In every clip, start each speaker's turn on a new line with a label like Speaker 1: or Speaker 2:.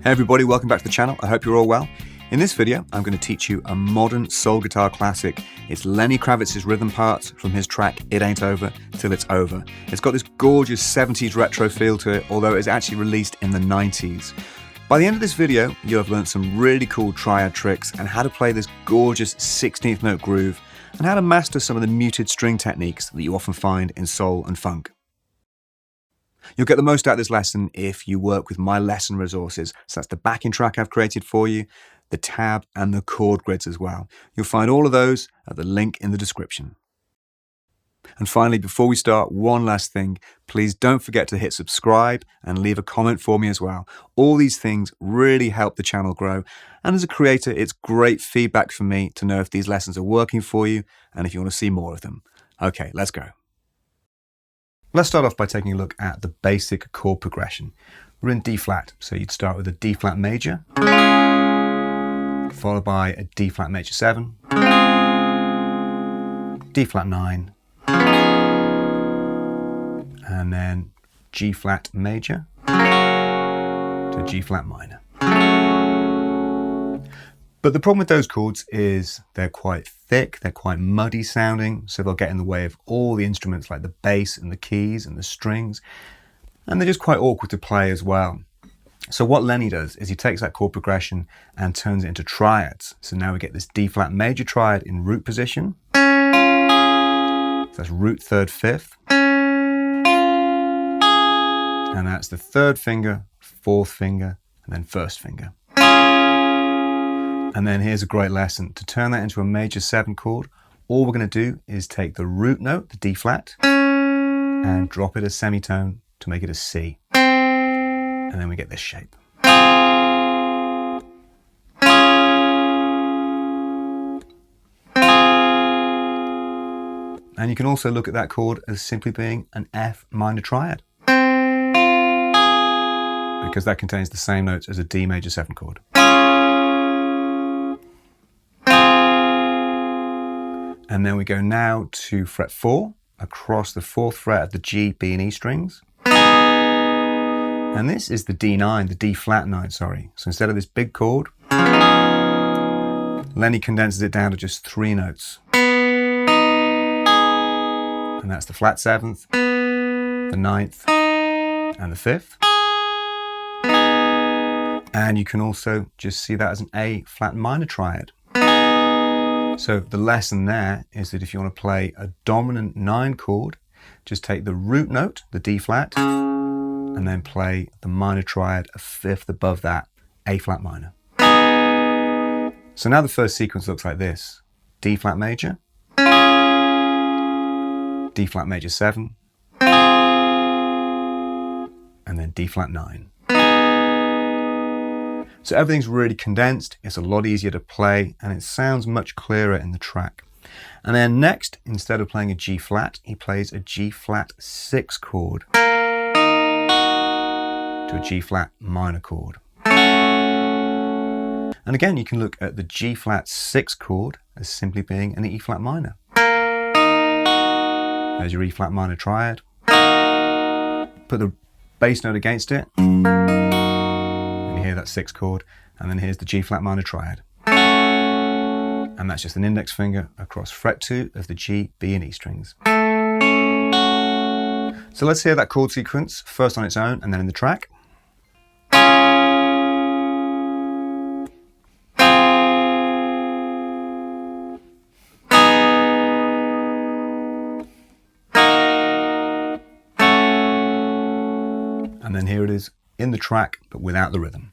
Speaker 1: Hey everybody, welcome back to the channel. I hope you're all well. In this video, I'm going to teach you a modern soul guitar classic. It's Lenny Kravitz's rhythm parts from his track It Ain't Over Till It's Over. It's got this gorgeous 70s retro feel to it, although it's actually released in the 90s. By the end of this video, you'll have learned some really cool triad tricks and how to play this gorgeous 16th note groove and how to master some of the muted string techniques that you often find in soul and funk. You'll get the most out of this lesson if you work with my lesson resources. So that's the backing track I've created for you, the tab and the chord grids as well. You'll find all of those at the link in the description. And finally, before we start, one last thing. Please don't forget to hit subscribe and leave a comment for me as well. All these things really help the channel grow. And as a creator, it's great feedback for me to know if these lessons are working for you and if you want to see more of them. Okay, let's go. Let's start off by taking a look at the basic chord progression. We're in D flat, so you'd start with a D flat major, followed by a D flat major 7, D flat 9, and then G flat major to G flat minor. But the problem with those chords is they're quite thick, they're quite muddy sounding, so they'll get in the way of all the instruments like the bass and the keys and the strings, and they're just quite awkward to play as well. So what Lenny does is he takes that chord progression and turns it into triads. So now we get this D flat major triad in root position. So that's root, third, fifth. And that's the third finger, fourth finger, and then first finger. And then here's a great lesson. To turn that into a major 7 chord, all we're going to do is take the root note, the D flat, and drop it a semitone to make it a C. And then we get this shape. And you can also look at that chord as simply being an F minor triad, because that contains the same notes as a D major 7 chord. And then we go now to fret 4, across the 4th fret of the G, B and E strings. And this is the D9, the D flat 9, sorry. So instead of this big chord, Lenny condenses it down to just 3 notes. And that's the flat 7th, the 9th, and the 5th. And you can also just see that as an A flat minor triad. So the lesson there is that if you want to play a dominant 9 chord, just take the root note, the D flat, and then play the minor triad a 5th above that, A flat minor. So now the first sequence looks like this. D flat major, D flat major 7, and then D flat 9. So everything's really condensed, it's a lot easier to play, and it sounds much clearer in the track. And then next, instead of playing a G flat, he plays a G flat 6 chord to a G flat minor chord. And again, you can look at the G flat 6 chord as simply being an E flat minor. There's your E flat minor triad. Put the bass note against it. Hear that 6 chord, and then here's the G flat minor triad, and that's just an index finger across fret 2 of the G, B and E strings. So let's hear that chord sequence first on its own and then in the track. And then here it is in the track but without the rhythm.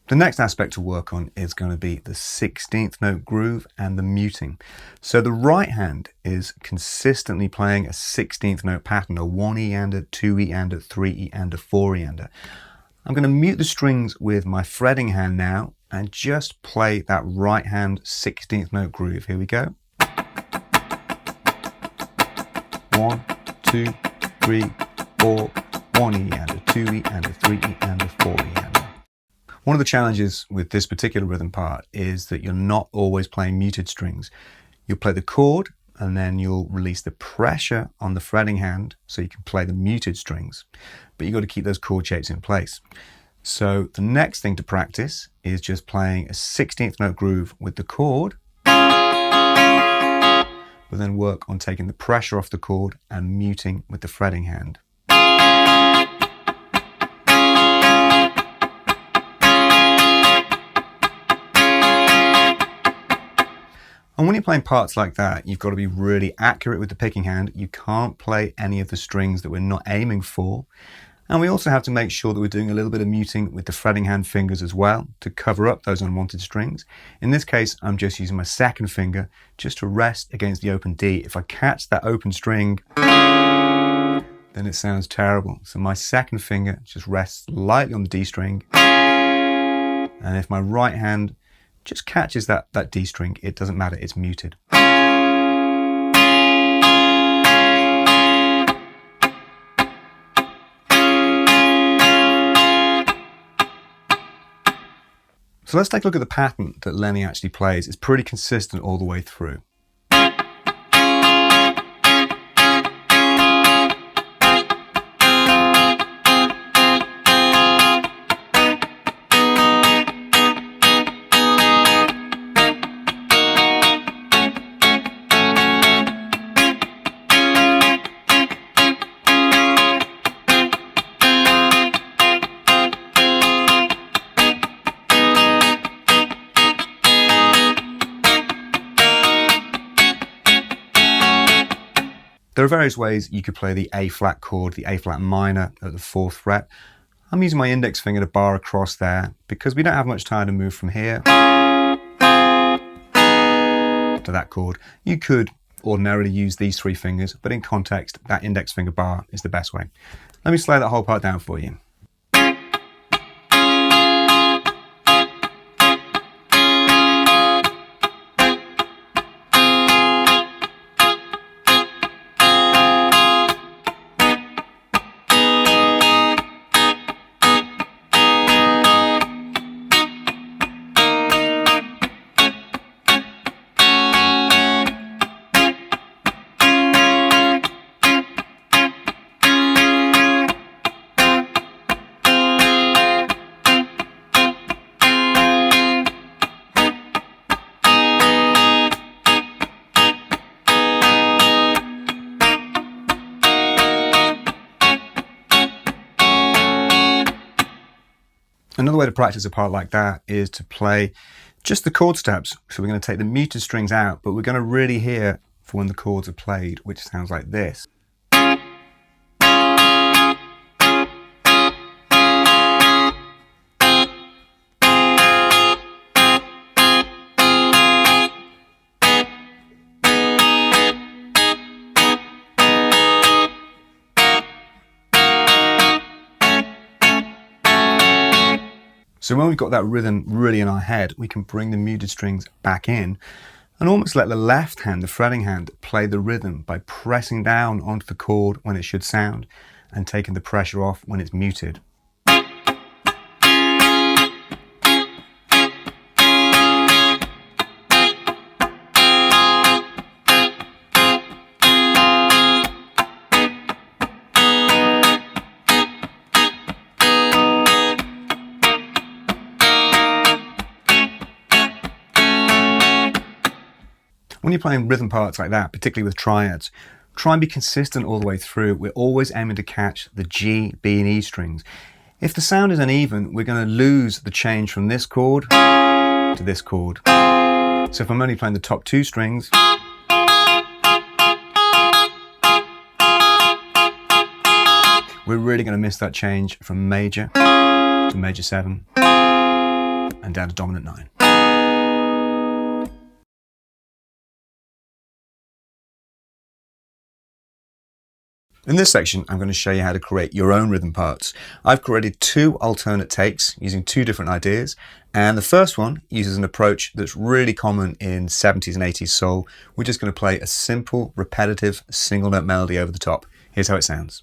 Speaker 1: The next aspect to work on is going to be the 16th note groove and the muting. So the right hand is consistently playing a 16th note pattern, a 1E-ander, 2E-ander, 3E-ander, 4E-ander. I'm going to mute the strings with my fretting hand now and just play that right hand 16th note groove. Here we go. 1, 2, 3, 4, 1 E and a 2 E and a 3 E and a 4 E and a. One of the challenges with this particular rhythm part is that you're not always playing muted strings. You'll play the chord and then you'll release the pressure on the fretting hand so you can play the muted strings, but you've got to keep those chord shapes in place. So the next thing to practice is just playing a 16th note groove with the chord, but then work on taking the pressure off the chord and muting with the fretting hand. And when you're playing parts like that, you've got to be really accurate with the picking hand. You can't play any of the strings that we're not aiming for. And we also have to make sure that we're doing a little bit of muting with the fretting hand fingers as well to cover up those unwanted strings. In this case, I'm just using my second finger just to rest against the open D. If I catch that open string, then it sounds terrible. So my second finger just rests lightly on the D string. And if my right hand just catches that D string, it doesn't matter, it's muted. So let's take a look at the pattern that Lenny actually plays. It's pretty consistent all the way through. There are various ways you could play the A flat chord, the A flat minor at the 4th fret. I'm using my index finger to bar across there because we don't have much time to move from here to that chord. You could ordinarily use these 3 fingers, but in context, that index finger bar is the best way. Let me slow that whole part down for you. Another way to practice a part like that is to play just the chord steps. So we're going to take the muted strings out, but we're going to really hear for when the chords are played, which sounds like this. So when we've got that rhythm really in our head, we can bring the muted strings back in and almost let the left hand, the fretting hand, play the rhythm by pressing down onto the chord when it should sound and taking the pressure off when it's muted. When you're playing rhythm parts like that, particularly with triads, try and be consistent all the way through. We're always aiming to catch the G, B and E strings. If the sound is uneven, we're going to lose the change from this chord to this chord. So if I'm only playing the top 2 strings, we're really going to miss that change from major to major 7 and down to dominant 9. In this section, I'm going to show you how to create your own rhythm parts. I've created 2 alternate takes using 2 different ideas, and the first one uses an approach that's really common in 70s and 80s soul. We're just going to play a simple, repetitive, single note melody over the top. Here's how it sounds.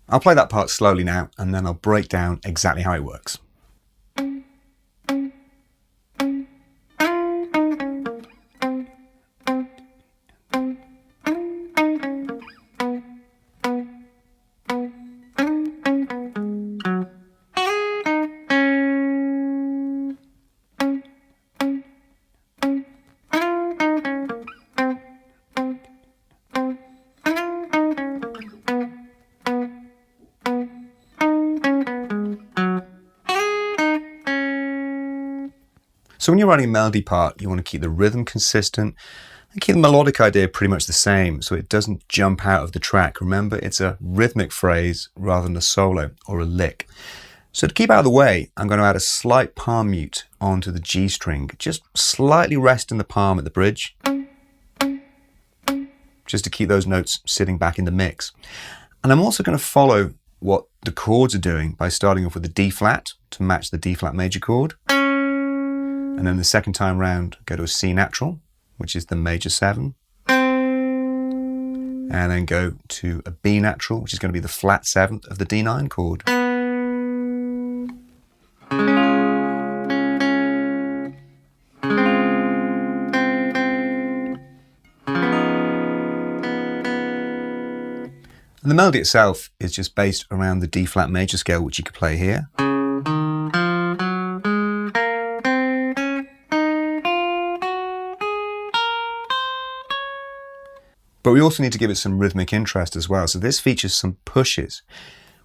Speaker 1: I'll play that part slowly now, and then I'll break down exactly how it works. So when you're writing a melody part, you want to keep the rhythm consistent and keep the melodic idea pretty much the same so it doesn't jump out of the track. Remember, it's a rhythmic phrase rather than a solo or a lick. So to keep out of the way, I'm going to add a slight palm mute onto the G string. Just slightly rest in the palm at the bridge, just to keep those notes sitting back in the mix. And I'm also going to follow what the chords are doing by starting off with the D flat to match the D flat major chord. And then the second time round, go to a C natural, which is the major 7. And then go to a B natural, which is going to be the flat 7th of the D9 chord. And the melody itself is just based around the D flat major scale, which you could play here. But we also need to give it some rhythmic interest as well. So this features some pushes,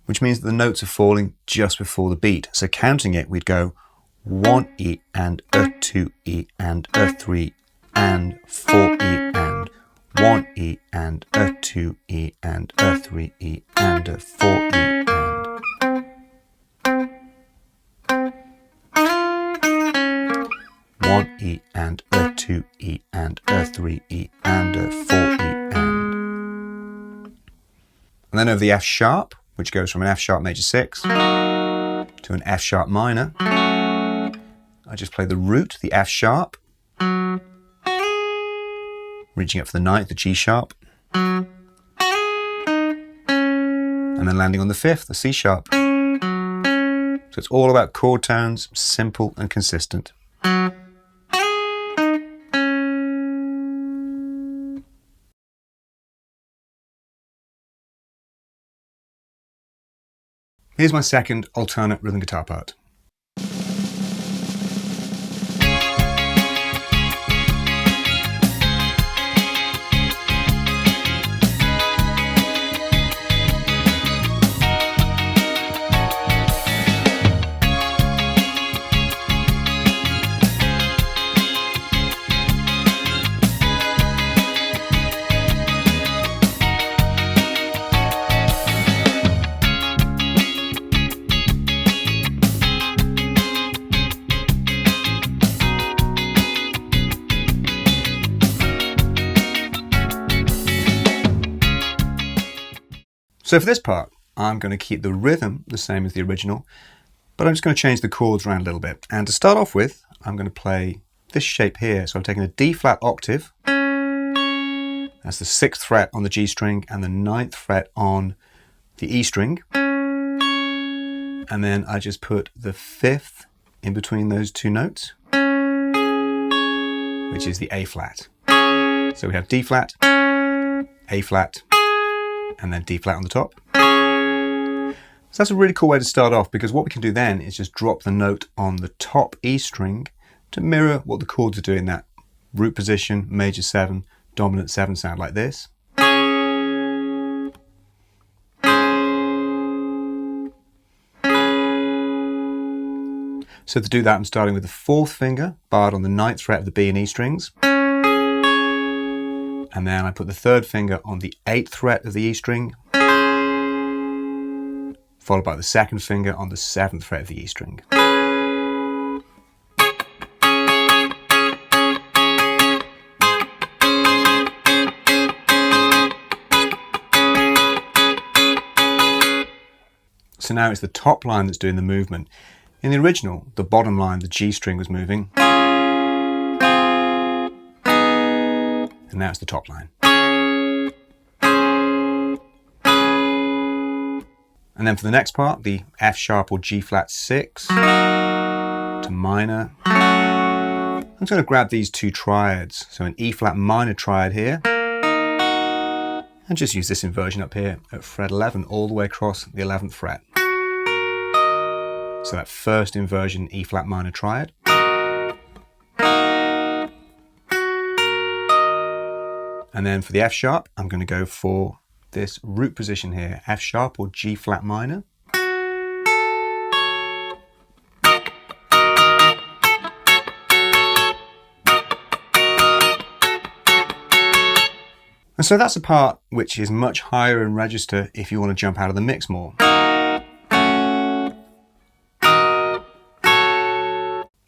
Speaker 1: which means that the notes are falling just before the beat. So counting it, we'd go 1 E and a 2 E and a 3 and 4 E and 1 E and a 2 E and a 3 E and a 4 E and 1 E and a 2 E and a 3 E and a 4 E and then over the F sharp, which goes from an F sharp major 6 to an F sharp minor. I just play the root, the F sharp, reaching up for the 9th, the G sharp, and then landing on the 5th, the C sharp. So it's all about chord tones, simple and consistent. Here's my second alternate rhythm guitar part. So for this part, I'm going to keep the rhythm the same as the original, but I'm just going to change the chords around a little bit. And to start off with, I'm going to play this shape here. So I'm taking a D flat octave, that's the 6th fret on the G string and the 9th fret on the E string. And then I just put the 5th in between those two notes, which is the A flat. So we have D flat, A flat, and then D flat on the top. So that's a really cool way to start off, because what we can do then is just drop the note on the top E string to mirror what the chords are doing, that root position, major 7, dominant 7 sound like this. So to do that, I'm starting with the 4th finger barred on the 9th fret of the B and E strings. And then I put the 3rd finger on the 8th fret of the E string, followed by the 2nd finger on the 7th fret of the E string. So now it's the top line that's doing the movement. In the original, the bottom line, the G string, was moving. And now it's the top line. And then for the next part, the F sharp or G flat 6 to minor, I'm just going to grab these two triads. So an E flat minor triad here, and just use this inversion up here at fret 11 all the way across the 11th fret. So that first inversion, E flat minor triad. And then for the F sharp, I'm going to go for this root position here, F sharp or G flat minor. And so that's a part which is much higher in register if you want to jump out of the mix more.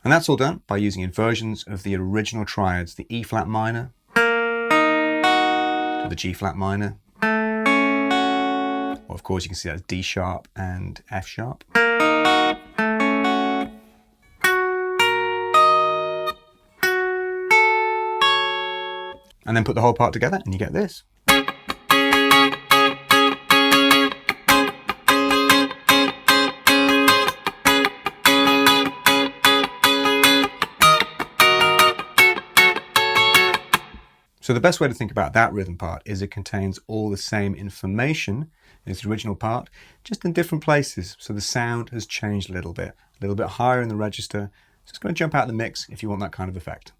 Speaker 1: And that's all done by using inversions of the original triads, the E flat minor to the G flat minor. Well, of course, you can see that's D sharp and F sharp. And then put the whole part together and you get this. So the best way to think about that rhythm part is it contains all the same information as the original part, just in different places. So the sound has changed a little bit higher in the register. So it's going to jump out of the mix if you want that kind of effect.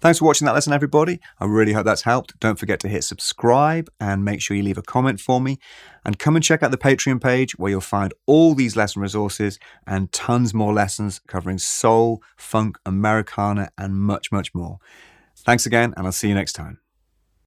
Speaker 1: Thanks for watching that lesson, everybody. I really hope that's helped. Don't forget to hit subscribe and make sure you leave a comment for me. And come and check out the Patreon page where you'll find all these lesson resources and tons more lessons covering soul, funk, Americana, and much, much more. Thanks again, and I'll see you next time.